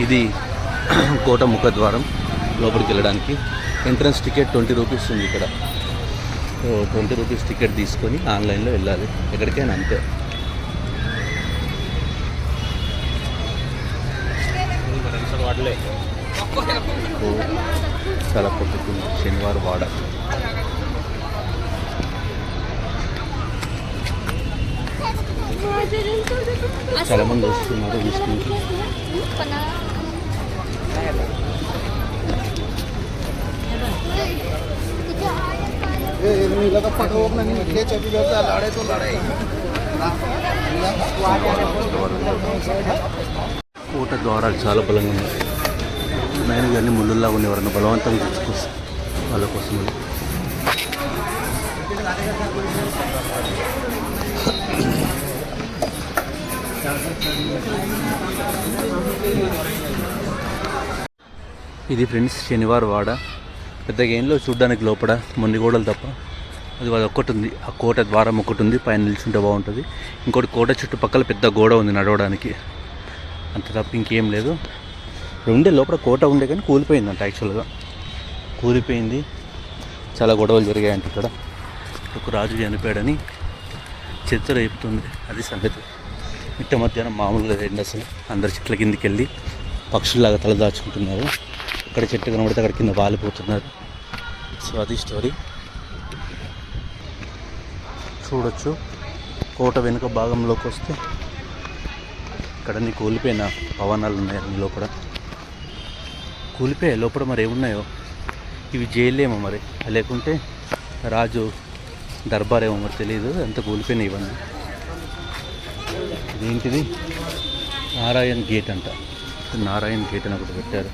ఇది కోట ముఖద్వారం. లోపలికి వెళ్ళడానికి ఎంట్రన్స్ టికెట్ 20 రూపీస్ ఉంది ఇక్కడ. 20 రూపీస్ టికెట్ తీసుకొని ఆన్లైన్లో వెళ్ళాలి ఎక్కడికైనా అంతే. చాలా పొద్దుతుంది శనివారం వాడ. చాలా మంది వస్తున్నారు విష్ణుకి. కోట ద్వారాలు చాలా బలంగా ఉన్నాయి. నేను ఇవన్నీ ముళ్ళుల్లా ఉన్న ఎవరన్నా బలవంతంగా తెచ్చుకొస్తాను వాళ్ళ కోసం. ఇది ఫ్రెండ్స్ శనివారం వాడ. పెద్దగా ఏంలో చూడడానికి లోపల మొండి గోడలు తప్ప అది ఒక్కటి ఉంది. ఆ కోట ద్వారం ఒకటి ఉంది, పైన నిల్చుంటే బాగుంటుంది. ఇంకోటి కోట చుట్టుపక్కల పెద్ద గోడ ఉంది నడవడానికి, అంత తప్ప ఇంకేం లేదు. ఉండే లోపల కోట ఉండే కానీ కూలిపోయిందంట. యాక్చువల్గా కూలిపోయింది, చాలా గొడవలు జరిగాయంట ఇక్కడ. ఒక రాజు చనిపోయాడని చరిత్ర చెప్తుంది. అది సంగతి. మిట్ట మధ్యాహ్నం మామూలుగా ఎండ అసలు. అందరు చెట్ల కిందికి వెళ్ళి పక్షుల్లాగా తలదాచుకుంటున్నారు. ఇక్కడ చెట్టు కనబడితే అక్కడ కింద వాలిపోతున్నారు. సో అది స్టోరీ. చూడొచ్చు. కోట వెనుక భాగంలోకి వస్తే ఇక్కడ అన్నీ కూలిపోయిన భవనాలు ఉన్నాయి. అన్ని లోపల కూలిపోయాయి. లోపల మరి ఏమున్నాయో ఇవి జైలేమో మరి, లేకుంటే రాజు దర్బార్ ఏమో మరి తెలియదు. అంత కూలిపోయినాయి ఇవన్నీ. ఇదేంటిది? నారాయణ్ గేట్ అంట. నారాయణ్ గేట్ అని ఒకటి పెట్టారు.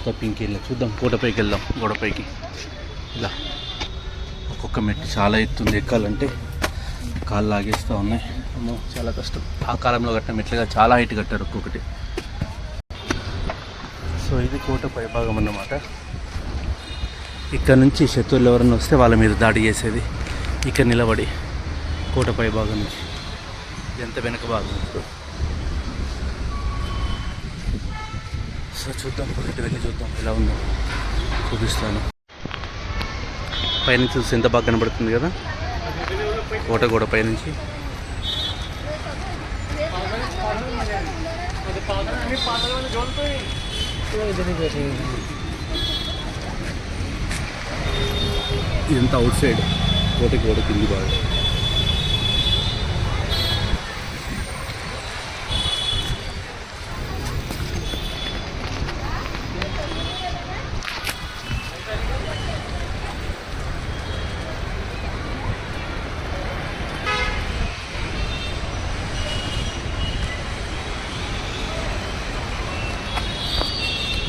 తప్పింకి వెళ్ళి చూద్దాం. కోటపైకి వెళ్దాం. గోడపైకి ఇలా ఒక్కొక్క మెట్టు చాలా ఎత్తుంది. ఎక్కాలంటే కాళ్ళు లాగేస్తూ ఉన్నాయి. అమ్మో చాలా కష్టం. ఆ కాలంలో కట్టిన మెట్లుగా చాలా హైట్ కట్టారు ఒక్కొక్కటి. సో ఇది కోట పైభాగం అన్నమాట. ఇక్కడ నుంచి శత్రువులు ఎవరైనా వస్తే వాళ్ళ మీద దాడి చేసేది ఇక్కడ నిలబడి కోట పైభాగం నుంచి. ఎంత వెనక భాగం. సో చూద్దాం, ఇటు వెళ్ళి చూద్దాం ఎలా ఉందో చూపిస్తాను. పైనుంచి చూస్తే ఎంత బాగా కనబడుతుంది కదా కోట గోడ పైనుంచి. ఇదంతా అవుట్ సైడ్ కోట గోడ కింది బాగా.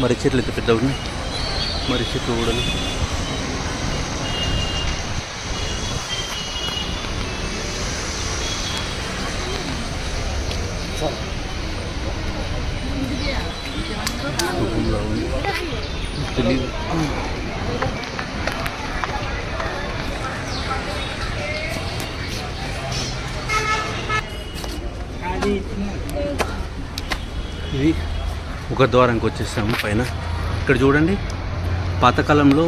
మరి చెట్లు అయితే పెద్ద ఉన్నాయి. మరి చెట్లు కూడా తెలియదు. ఇది ఒక ద్వారానికి వచ్చేసాము పైన. ఇక్కడ చూడండి, పాతకాలంలో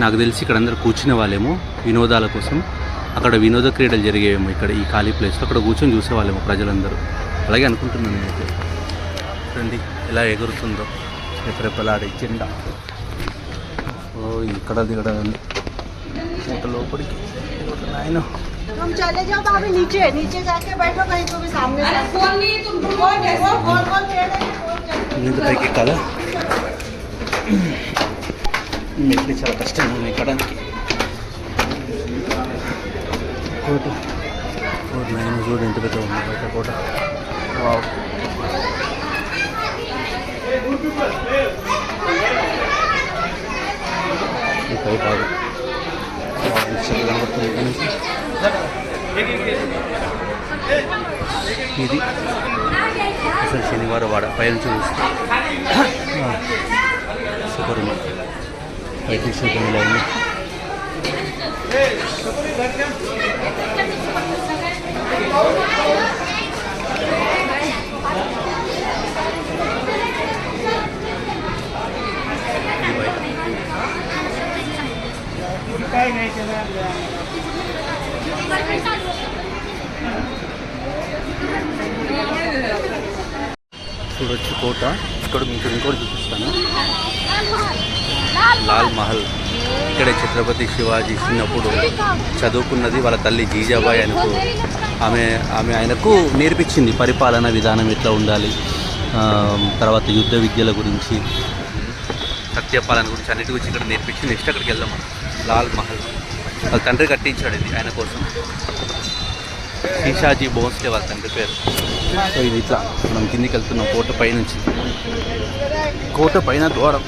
నాకు తెలిసి ఇక్కడ అందరు కూర్చునే వాళ్ళేమో వినోదాల కోసం. అక్కడ వినోద క్రీడలు జరిగేవేమో ఇక్కడ ఈ ఖాళీ ప్లేస్లో. అక్కడ కూర్చొని చూసేవాళ్ళేమో ప్రజలందరూ. అలాగే అనుకుంటున్నాను నేనైతే. చూడండి ఎలా ఎగురుతుందో రెపరెపలాడే జెండా. ఓ ఇక్కడ దిగడం కోట లోపలికి. ఆయన तुम चले जाओ भाभी नीचे नीचे जाके बैठो कहीं तो भी सामने से फोन नहीं तुम गोल गोल పైకి ఎక్కాలా? మెట్లు చాలా కష్టంగా ఉన్నాయి ఎక్కడానికి. కోట కోట నేను చూడు ఎంత పెద్ద ఉంది బయట కోట. వావ్. ఈ పై భాగం ఇది అసలు శనివారం వాడ పైనుంచి చూస్తే సూపర్ ఉంది. పైకి సూపర్ ఇలా ఉంది. చూడొచ్చు కోట. ఇక్కడ మీకు ఇంకోటి చూపిస్తాను, లాల్ మహల్. ఇక్కడే ఛత్రపతి శివాజీ చిన్నప్పుడు చదువుకున్నది. వాళ్ళ తల్లి జీజాబాయి ఆయనకు ఆయనకు నేర్పించింది పరిపాలన విధానం ఎట్లా ఉండాలి, తర్వాత యుద్ధ విద్యల గురించి, సత్యపాలన గురించి, అన్నిటి గురించి ఇక్కడ నేర్పించి నెక్స్ట్ అక్కడికి వెళ్దాం మనం. లాల్ మహల్ వాళ్ళ తండ్రి కట్టించాడు ఇది ఆయన కోసం. శీషాజీ భోన్స్లే వాళ్ళ తండ్రి పేరు. సో ఇది ఇట్లా మనం కిందికి వెళ్తున్నాం కోట పై నుంచి. కోట పైన ద్వారం